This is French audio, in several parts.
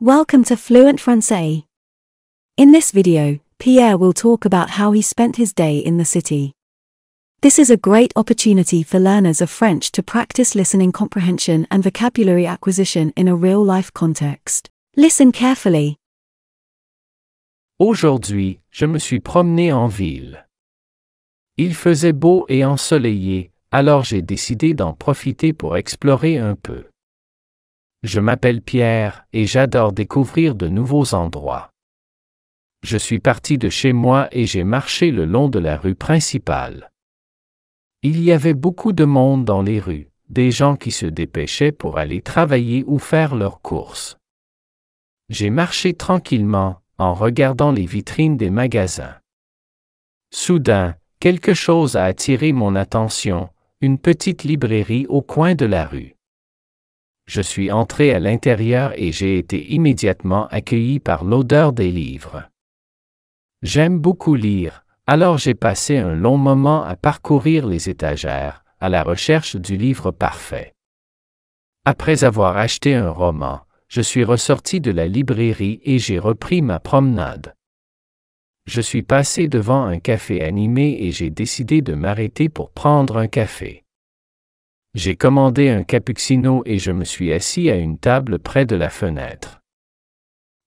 Welcome to Fluent Français. In this video, Pierre will talk about how he spent his day in the city. This is a great opportunity for learners of French to practice listening comprehension and vocabulary acquisition in a real-life context. Listen carefully. Aujourd'hui, je me suis promené en ville. Il faisait beau et ensoleillé, alors j'ai décidé d'en profiter pour explorer un peu. Je m'appelle Pierre et j'adore découvrir de nouveaux endroits. Je suis parti de chez moi et j'ai marché le long de la rue principale. Il y avait beaucoup de monde dans les rues, des gens qui se dépêchaient pour aller travailler ou faire leurs courses. J'ai marché tranquillement, en regardant les vitrines des magasins. Soudain, quelque chose a attiré mon attention, une petite librairie au coin de la rue. Je suis entré à l'intérieur et j'ai été immédiatement accueilli par l'odeur des livres. J'aime beaucoup lire, alors j'ai passé un long moment à parcourir les étagères, à la recherche du livre parfait. Après avoir acheté un roman, je suis ressorti de la librairie et j'ai repris ma promenade. Je suis passé devant un café animé et j'ai décidé de m'arrêter pour prendre un café. J'ai commandé un cappuccino et je me suis assis à une table près de la fenêtre.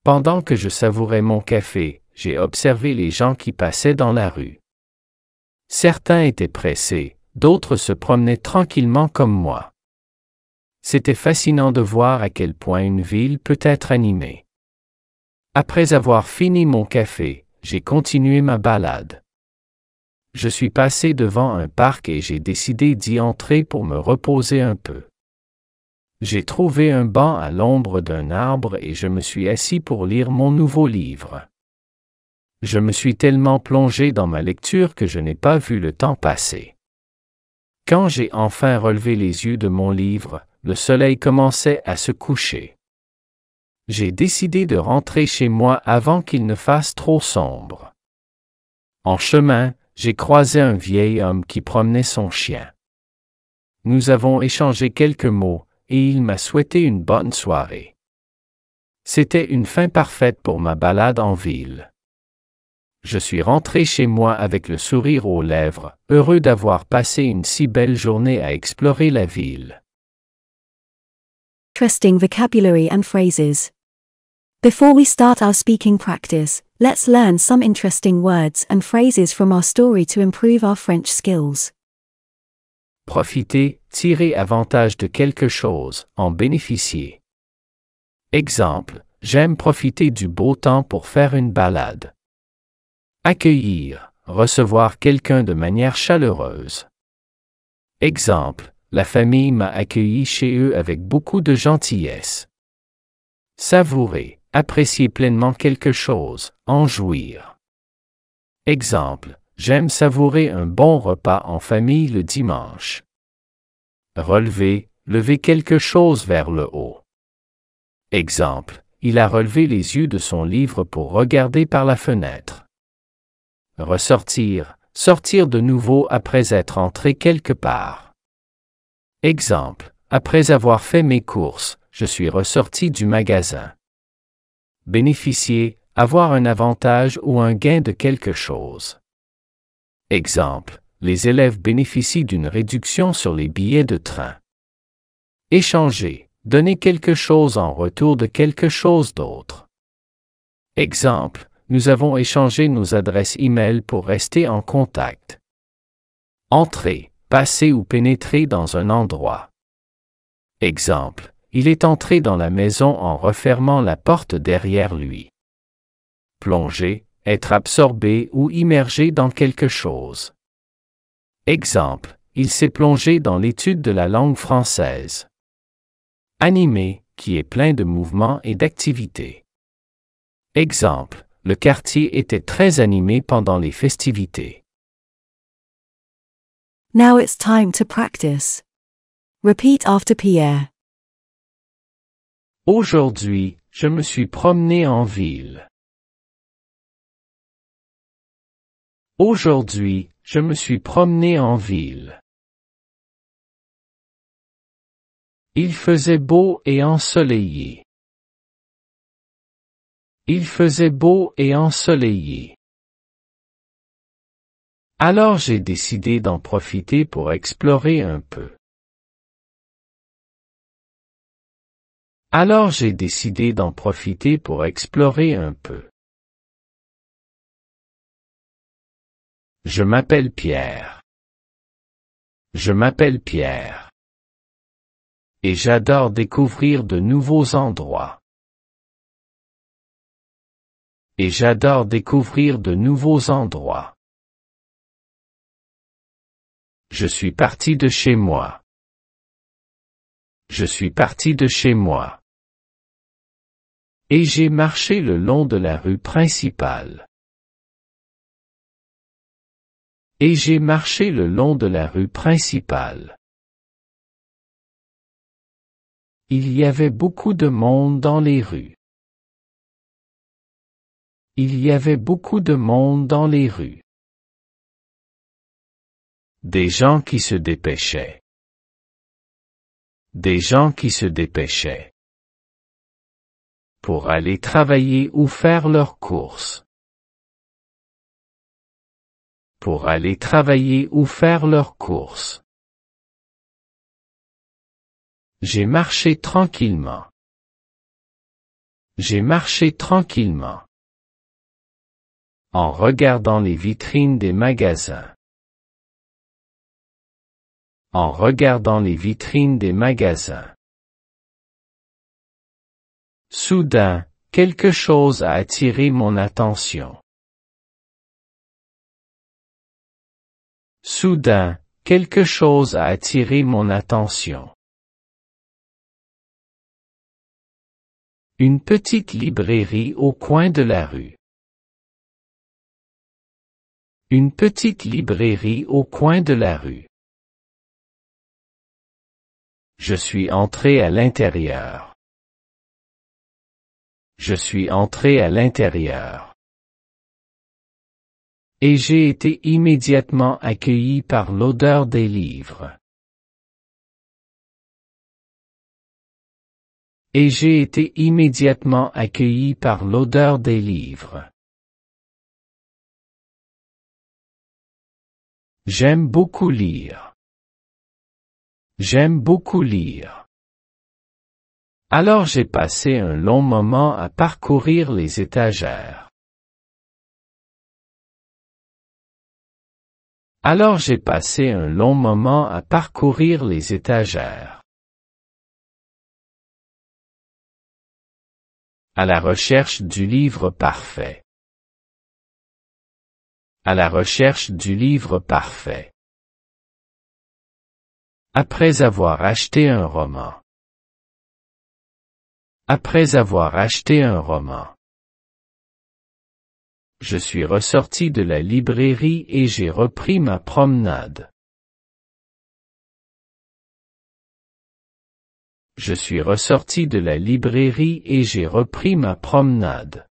Pendant que je savourais mon café, j'ai observé les gens qui passaient dans la rue. Certains étaient pressés, d'autres se promenaient tranquillement comme moi. C'était fascinant de voir à quel point une ville peut être animée. Après avoir fini mon café, j'ai continué ma balade. Je suis passé devant un parc et j'ai décidé d'y entrer pour me reposer un peu. J'ai trouvé un banc à l'ombre d'un arbre et je me suis assis pour lire mon nouveau livre. Je me suis tellement plongé dans ma lecture que je n'ai pas vu le temps passer. Quand j'ai enfin relevé les yeux de mon livre, le soleil commençait à se coucher. J'ai décidé de rentrer chez moi avant qu'il ne fasse trop sombre. En chemin, j'ai croisé un vieil homme qui promenait son chien. Nous avons échangé quelques mots, et il m'a souhaité une bonne soirée. C'était une fin parfaite pour ma balade en ville. Je suis rentré chez moi avec le sourire aux lèvres, heureux d'avoir passé une si belle journée à explorer la ville. Interesting vocabulary and phrases. Before we start our speaking practice, let's learn some interesting words and phrases from our story to improve our French skills. Profiter, tirer avantage de quelque chose, en bénéficier. Exemple, j'aime profiter du beau temps pour faire une balade. Accueillir, recevoir quelqu'un de manière chaleureuse. Exemple, la famille m'a accueilli chez eux avec beaucoup de gentillesse. Savourer, apprécier pleinement quelque chose, en jouir. Exemple, j'aime savourer un bon repas en famille le dimanche. Relever, lever quelque chose vers le haut. Exemple, il a relevé les yeux de son livre pour regarder par la fenêtre. Ressortir, sortir de nouveau après être entré quelque part. Exemple, après avoir fait mes courses, je suis ressorti du magasin. Bénéficier, avoir un avantage ou un gain de quelque chose. Exemple, les élèves bénéficient d'une réduction sur les billets de train. Échanger, donner quelque chose en retour de quelque chose d'autre. Exemple, nous avons échangé nos adresses e-mail pour rester en contact. Entrer, passer ou pénétrer dans un endroit. Exemple, il est entré dans la maison en refermant la porte derrière lui. Plonger, être absorbé ou immergé dans quelque chose. Exemple, il s'est plongé dans l'étude de la langue française. Animé, qui est plein de mouvements et d'activités. Exemple, le quartier était très animé pendant les festivités. Now it's time to practice. Repeat after Pierre. Aujourd'hui, je me suis promené en ville. Aujourd'hui, je me suis promené en ville. Il faisait beau et ensoleillé. Il faisait beau et ensoleillé. Alors j'ai décidé d'en profiter pour explorer un peu. Alors j'ai décidé d'en profiter pour explorer un peu. Je m'appelle Pierre. Je m'appelle Pierre. Et j'adore découvrir de nouveaux endroits. Et j'adore découvrir de nouveaux endroits. Je suis parti de chez moi. Je suis parti de chez moi. Et j'ai marché le long de la rue principale. Et j'ai marché le long de la rue principale. Il y avait beaucoup de monde dans les rues. Il y avait beaucoup de monde dans les rues. Des gens qui se dépêchaient. Des gens qui se dépêchaient. Pour aller travailler ou faire leurs courses. Pour aller travailler ou faire leurs courses. J'ai marché tranquillement. J'ai marché tranquillement. En regardant les vitrines des magasins. En regardant les vitrines des magasins. Soudain, quelque chose a attiré mon attention. Soudain, quelque chose a attiré mon attention. Une petite librairie au coin de la rue. Une petite librairie au coin de la rue. Je suis entré à l'intérieur. Je suis entré à l'intérieur. Et j'ai été immédiatement accueilli par l'odeur des livres. Et j'ai été immédiatement accueilli par l'odeur des livres. J'aime beaucoup lire. J'aime beaucoup lire. Alors j'ai passé un long moment à parcourir les étagères. Alors j'ai passé un long moment à parcourir les étagères. À la recherche du livre parfait. À la recherche du livre parfait. Après avoir acheté un roman. Après avoir acheté un roman. Je suis ressorti de la librairie et j'ai repris ma promenade. Je suis ressorti de la librairie et j'ai repris ma promenade.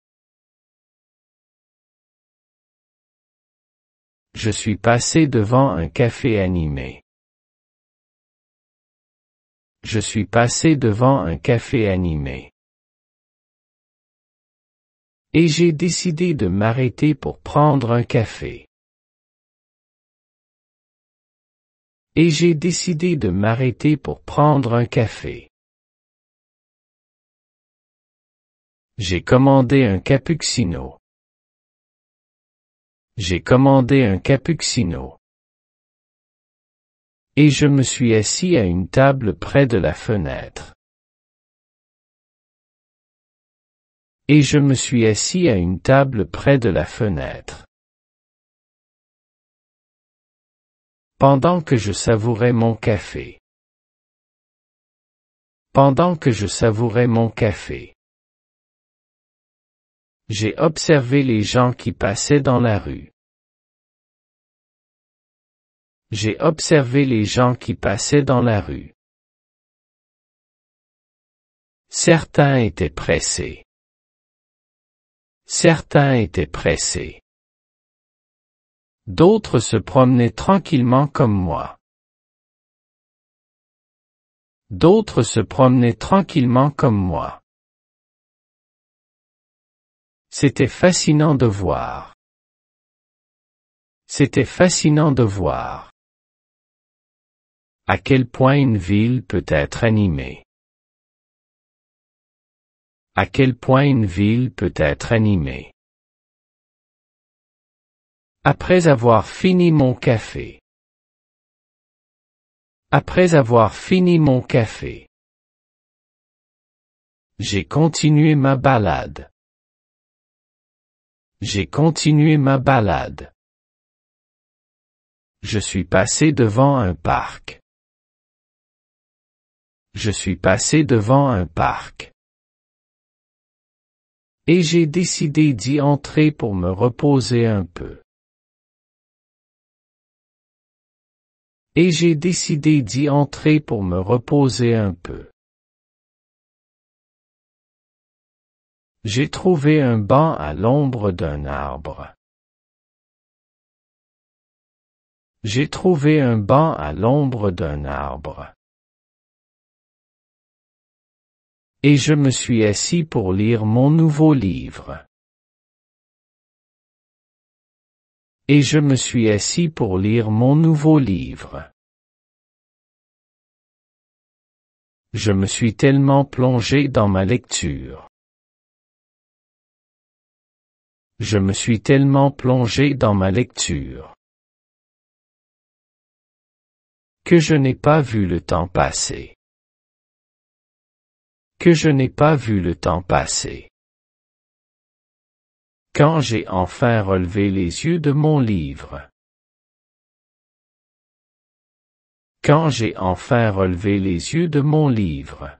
Je suis passé devant un café animé. Je suis passé devant un café animé. Et j'ai décidé de m'arrêter pour prendre un café. Et j'ai décidé de m'arrêter pour prendre un café. J'ai commandé un cappuccino. J'ai commandé un cappuccino. Et je me suis assis à une table près de la fenêtre. Et je me suis assis à une table près de la fenêtre. Pendant que je savourais mon café. Pendant que je savourais mon café. J'ai observé les gens qui passaient dans la rue. J'ai observé les gens qui passaient dans la rue. Certains étaient pressés. Certains étaient pressés. D'autres se promenaient tranquillement comme moi. D'autres se promenaient tranquillement comme moi. C'était fascinant de voir. C'était fascinant de voir. À quel point une ville peut être animée. À quel point une ville peut être animée. Après avoir fini mon café. Après avoir fini mon café. J'ai continué ma balade. J'ai continué ma balade. Je suis passé devant un parc. Je suis passé devant un parc. Et j'ai décidé d'y entrer pour me reposer un peu. Et j'ai décidé d'y entrer pour me reposer un peu. J'ai trouvé un banc à l'ombre d'un arbre. J'ai trouvé un banc à l'ombre d'un arbre. Et je me suis assis pour lire mon nouveau livre. Et je me suis assis pour lire mon nouveau livre. Je me suis tellement plongé dans ma lecture. Je me suis tellement plongé dans ma lecture que je n'ai pas vu le temps passer. Que je n'ai pas vu le temps passer. Quand j'ai enfin relevé les yeux de mon livre. Quand j'ai enfin relevé les yeux de mon livre.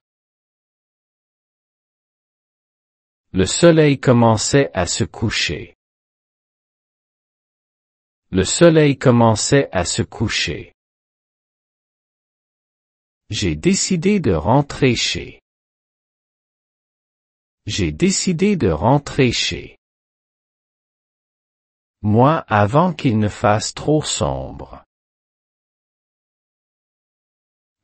Le soleil commençait à se coucher. Le soleil commençait à se coucher. J'ai décidé de rentrer chez. J'ai décidé de rentrer chez moi avant qu'il ne fasse trop sombre.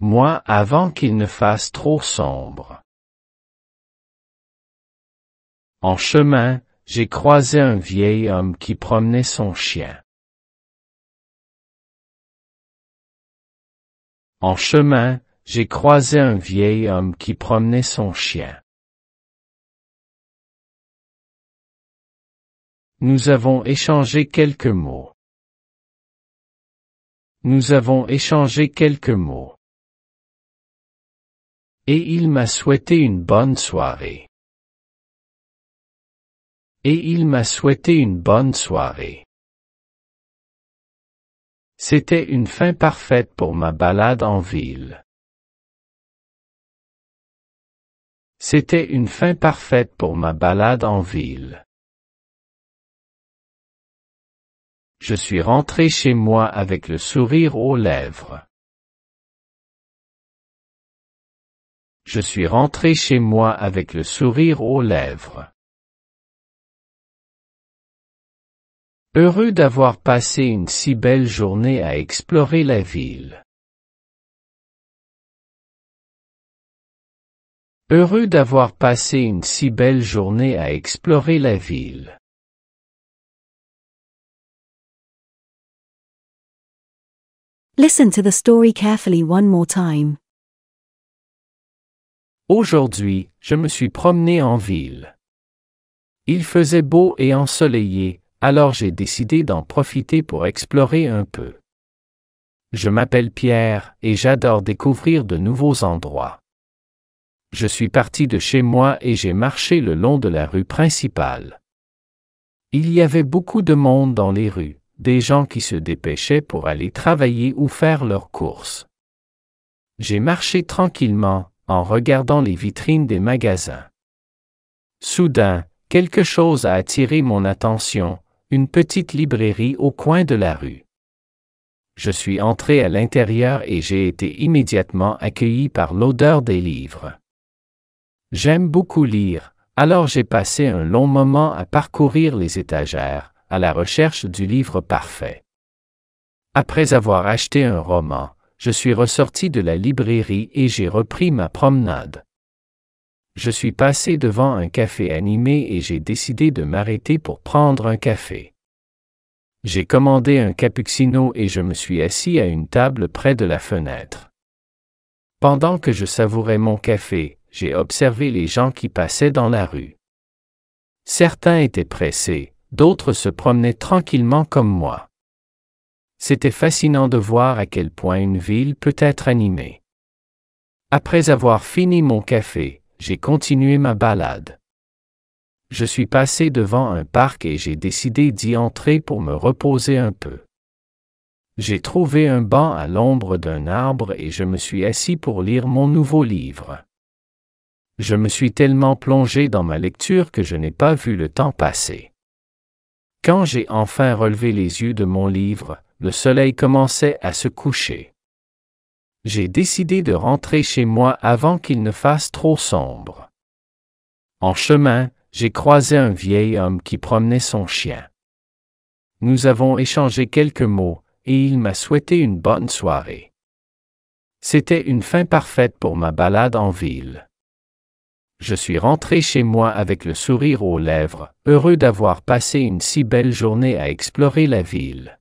Moi avant qu'il ne fasse trop sombre. En chemin, j'ai croisé un vieil homme qui promenait son chien. En chemin, j'ai croisé un vieil homme qui promenait son chien. Nous avons échangé quelques mots. Nous avons échangé quelques mots. Et il m'a souhaité une bonne soirée. Et il m'a souhaité une bonne soirée. C'était une fin parfaite pour ma balade en ville. C'était une fin parfaite pour ma balade en ville. Je suis rentré chez moi avec le sourire aux lèvres. Je suis rentré chez moi avec le sourire aux lèvres. Heureux d'avoir passé une si belle journée à explorer la ville. Heureux d'avoir passé une si belle journée à explorer la ville. Listen to the story carefully one more time. Aujourd'hui, je me suis promené en ville. Il faisait beau et ensoleillé, alors j'ai décidé d'en profiter pour explorer un peu. Je m'appelle Pierre, et j'adore découvrir de nouveaux endroits. Je suis parti de chez moi et j'ai marché le long de la rue principale. Il y avait beaucoup de monde dans les rues, des gens qui se dépêchaient pour aller travailler ou faire leurs courses. J'ai marché tranquillement, en regardant les vitrines des magasins. Soudain, quelque chose a attiré mon attention, une petite librairie au coin de la rue. Je suis entré à l'intérieur et j'ai été immédiatement accueilli par l'odeur des livres. J'aime beaucoup lire, alors j'ai passé un long moment à parcourir les étagères, à la recherche du livre parfait. Après avoir acheté un roman, je suis ressorti de la librairie et j'ai repris ma promenade. Je suis passé devant un café animé et j'ai décidé de m'arrêter pour prendre un café. J'ai commandé un cappuccino et je me suis assis à une table près de la fenêtre. Pendant que je savourais mon café, j'ai observé les gens qui passaient dans la rue. Certains étaient pressés, d'autres se promenaient tranquillement comme moi. C'était fascinant de voir à quel point une ville peut être animée. Après avoir fini mon café, j'ai continué ma balade. Je suis passé devant un parc et j'ai décidé d'y entrer pour me reposer un peu. J'ai trouvé un banc à l'ombre d'un arbre et je me suis assis pour lire mon nouveau livre. Je me suis tellement plongé dans ma lecture que je n'ai pas vu le temps passer. Quand j'ai enfin relevé les yeux de mon livre, le soleil commençait à se coucher. J'ai décidé de rentrer chez moi avant qu'il ne fasse trop sombre. En chemin, j'ai croisé un vieil homme qui promenait son chien. Nous avons échangé quelques mots, et il m'a souhaité une bonne soirée. C'était une fin parfaite pour ma balade en ville. Je suis rentré chez moi avec le sourire aux lèvres, heureux d'avoir passé une si belle journée à explorer la ville.